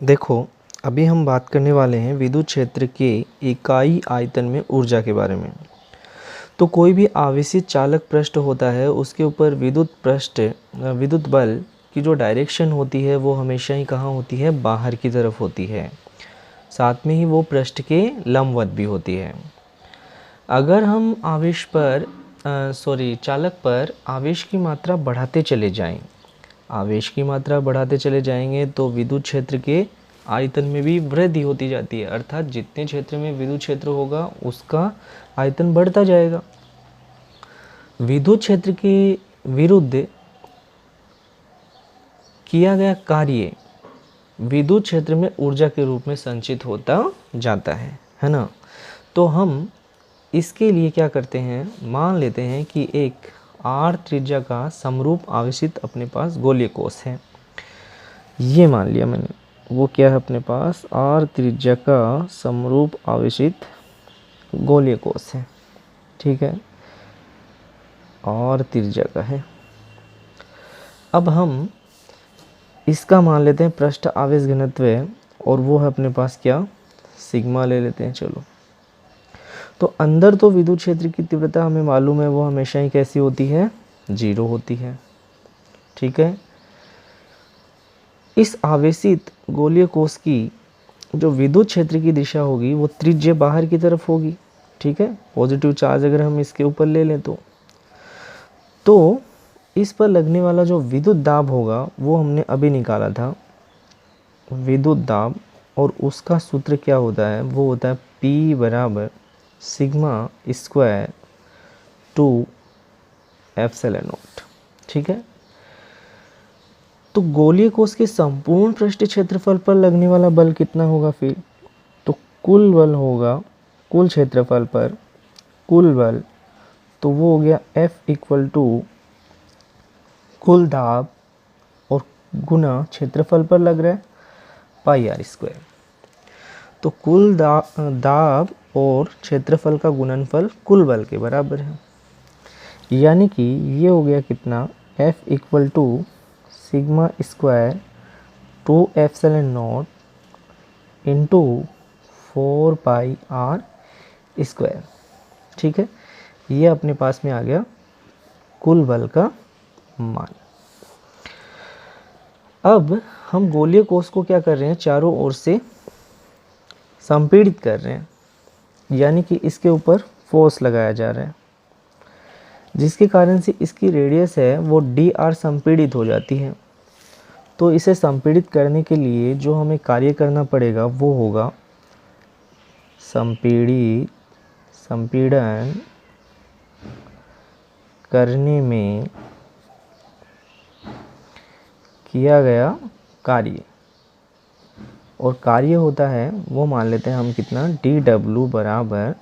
देखो, अभी हम बात करने वाले हैं विद्युत क्षेत्र के इकाई आयतन में ऊर्जा के बारे में। तो कोई भी आवेशित चालक पृष्ठ होता है, उसके ऊपर विद्युत बल की जो डायरेक्शन होती है वो हमेशा ही कहाँ होती है, बाहर की तरफ होती है। साथ में ही वो पृष्ठ के लंबवत भी होती है। अगर हम चालक पर आवेश की मात्रा बढ़ाते चले जाएंगे तो विद्युत क्षेत्र के आयतन में भी वृद्धि होती जाती है, अर्थात जितने क्षेत्र में विद्युत क्षेत्र होगा उसका आयतन बढ़ता जाएगा। विद्युत क्षेत्र के विरुद्ध किया गया कार्य विद्युत क्षेत्र में ऊर्जा के रूप में संचित होता जाता है ना। तो हम इसके लिए क्या करते हैं, मान लेते हैं कि एक r त्रिज्या का समरूप आवेशित अपने पास गोलीय कोश है। ये मान लिया मैंने, वो क्या है अपने पास, r त्रिज्या का समरूप आवेशित गोलीय कोश है। ठीक है, r त्रिज्या का है। अब हम इसका मान लेते हैं पृष्ठ आवेश घनत्व, और वो है अपने पास क्या, सिग्मा ले लेते हैं। चलो, तो अंदर तो विद्युत क्षेत्र की तीव्रता हमें मालूम है, वो हमेशा ही कैसी होती है, 0 होती है। ठीक है, इस आवेशित गोलीय कोश की जो विद्युत क्षेत्र की दिशा होगी वो त्रिज्य बाहर की तरफ होगी। ठीक है, पॉजिटिव चार्ज अगर हम इसके ऊपर ले लें तो इस पर लगने वाला जो विद्युत दाब होगा वो हमने अभी निकाला था, विद्युत दाब, और उसका सूत्र क्या होता है, वो होता है P बराबर sigma square two epsilon naught. ठीक है, तो गोलीय कोश के संपूर्ण पृष्ठ क्षेत्रफल पर लगने वाला बल कितना होगा फिर, तो कुल बल होगा कुल क्षेत्रफल पर कुल बल, तो वो हो गया F इक्वल टू कुल दाब और गुना क्षेत्रफल पर लग रहा है पाई आर स्क्वायर। तो कुल दाब और क्षेत्रफल का गुणनफल कुल बल के बराबर है, यानी कि ये हो गया कितना, F equal to sigma square two epsilon naught into 4 pi r square. ठीक है, ये अपने पास में आ गया कुल बल का मान। अब हम गोलीय कोश को क्या कर रहे हैं, चारों ओर से संपीड़ित कर रहे हैं, यानी कि इसके ऊपर फोर्स लगाया जा रहा है, जिसके कारण से इसकी रेडियस है वो dr संपीड़ित हो जाती है। तो इसे संपीड़ित करने के लिए जो हमें कार्य करना पड़ेगा वो होगा संपीड़न करने में किया गया कार्य, और कार्य होता है वो मान लेते हैं हम कितना, dw बराबर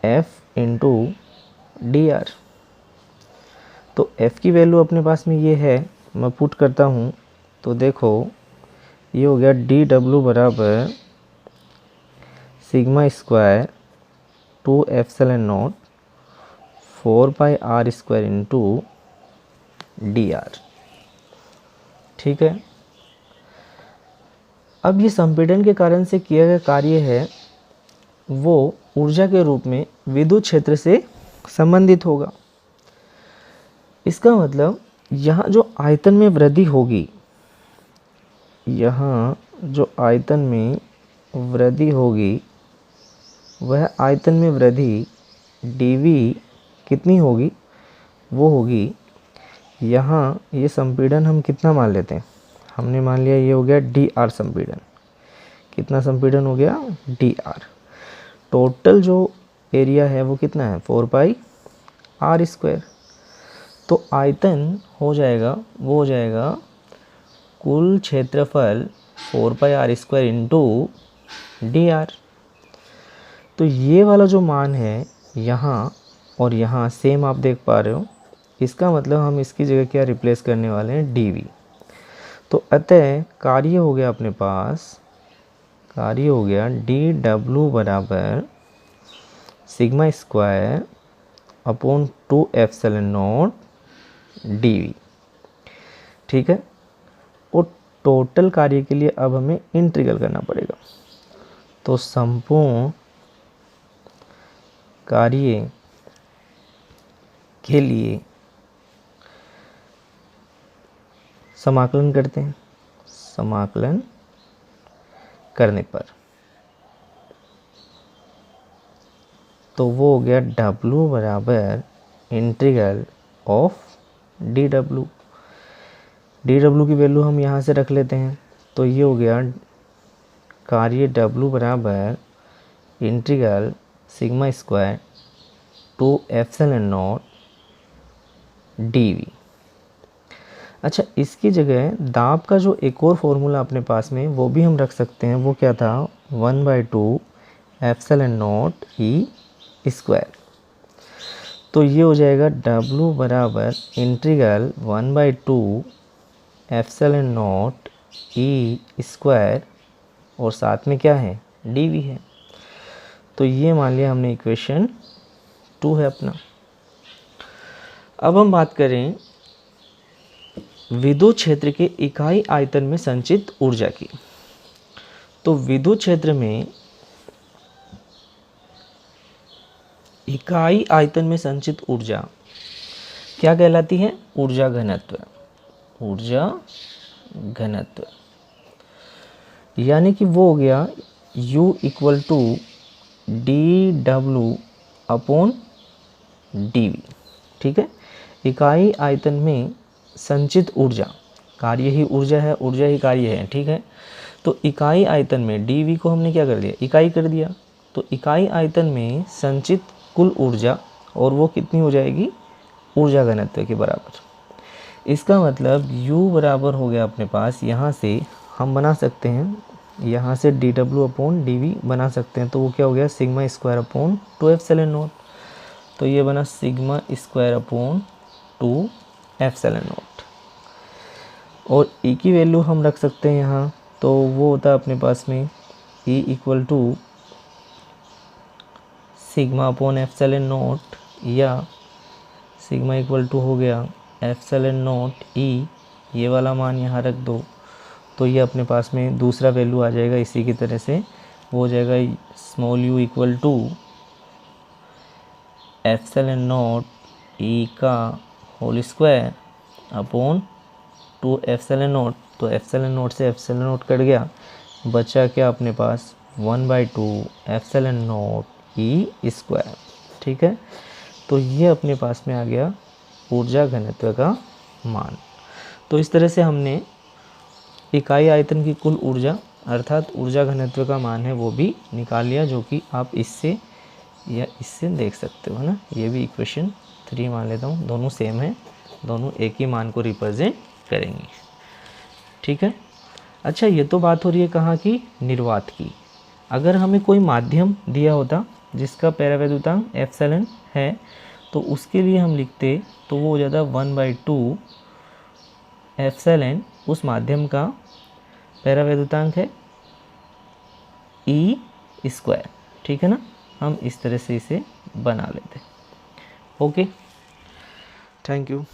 F इंटू dr। तो F की वैल्यू अपने पास में ये है, मैं पुट करता हूँ तो देखो ये हो गया dw बराबर sigma square two epsilon naught 4 pi r square into dr। ठीक है, अब ये संपीड़न के कारण से किया गया कार्य है वो ऊर्जा के रूप में विद्युत क्षेत्र से संबंधित होगा। इसका मतलब यहाँ जो आयतन में वृद्धि होगी, यहाँ जो आयतन में वृद्धि होगी वह आयतन में वृद्धि dv कितनी होगी, वो होगी, यहाँ ये संपीड़न हम कितना मान लेते हैं, हमने मान लिया ये हो गया dr संपीड़न। कितना संपीड़न हो गया, dr। टोटल जो एरिया है वो कितना है, 4 पाई आर स्क्वायर। तो आयतन हो जाएगा, वो हो जाएगा कुल क्षेत्रफल 4 pi r square into dr। तो ये वाला जो मान है यहाँ और यहाँ सेम आप देख पा रहे हो, इसका मतलब हम इसकी जगह क्या रिप्लेस करने वाले हैं, dv। तो अतः कार्य हो गया अपने पास, कार्य हो गया dw बराबर sigma square upon 2 epsilon naught dv। ठीक है, और टोटल कार्य के लिए अब हमें इंटीग्रल करना पड़ेगा। तो संपूर्ण कार्य के लिए समाकलन करते हैं। समाकलन करने पर तो वो हो गया W बराबर इंटीग्रल ऑफ dw। dw की वैल्यू हम यहाँ से रख लेते हैं, तो ये हो गया कार्य W बराबर integral sigma square two epsilon naught dv। अच्छा, इसकी जगह दाब का जो एक और फॉर्मूला अपने पास में वो भी हम रख सकते हैं। वो क्या था, 1/2 एप्सिलॉन नॉट ई स्क्वायर। तो ये हो जाएगा W बराबर integral 1/2 epsilon naught E square और साथ में क्या है, dv है। तो ये मान लिया हमने इक्वेशन 2 है अपना। अब हम बात करें विद्युत क्षेत्र के इकाई आयतन में संचित ऊर्जा की। तो विद्युत क्षेत्र में इकाई आयतन में संचित ऊर्जा क्या कहलाती है, ऊर्जा घनत्व। ऊर्जा घनत्व यानी कि वो हो गया U equal to dW upon dV। ठीक है, इकाई आयतन में संचित ऊर्जा, कार्य ही ऊर्जा है, ऊर्जा ही कार्य है। ठीक है, तो इकाई आयतन में dV को हमने क्या कर दिया, इकाई कर दिया। तो इकाई आयतन में संचित कुल ऊर्जा, और वो कितनी हो जाएगी, ऊर्जा घनत्व के बराबर। इसका मतलब U बराबर हो गया अपने पास, यहाँ से हम बना सकते हैं, यहाँ से dW अपॉन dV बना सकते हैं। तो वो क्या हो गया, sigma square upon 2 epsilon naught. तो ये बना sigma square upon 2 epsilon not. और E की वैल्यू हम रख सकते हैं यहाँ, तो वो होता है अपने पास में E equal to sigma upon epsilon naught, या सिग्मा इक्वल टू हो गया एप्सिलॉन नॉट E, ये वाला मान यहाँ रख दो। तो ये अपने पास में दूसरा वैल्यू आ जाएगा इसी की तरह से, वो हो जाएगा small u equal to epsilon naught E का whole square upon 2 epsilon naught. तो एप्सिलॉन नॉट से एप्सिलॉन नॉट कट गया, बचा क्या अपने पास 1/2 एप्सिलॉन नॉट ई स्क्वायर। ठीक है, तो ये अपने पास में आ गया ऊर्जा घनत्व का मान। तो इस तरह से हमने इकाई आयतन की कुल ऊर्जा अर्थात ऊर्जा घनत्व का मान है वो भी निकाल लिया, जो कि आप इससे या इससे देख सकते हो, है ना। ये भी इक्वेशन 3 मान लेता हूँ, दोनों सेम है, दोनों एक ही मान को रिप्रेजेंट करेंगे। ठीक है, अच्छा ये तो बात हो रही है कहाँ की, निर्वात की। अगर हमें कोई माध्यम दिया होता जिसका परावैद्युतांक एप्सिलॉन है, तो उसके लिए हम लिखते तो वो हो जाता 1/2 एप्सिलॉन, उस माध्यम का परावैद्युतांक है ई स्क्वायर। ठीक है ना, हम इस तरह से इसे बना लेते। Okay, thank you.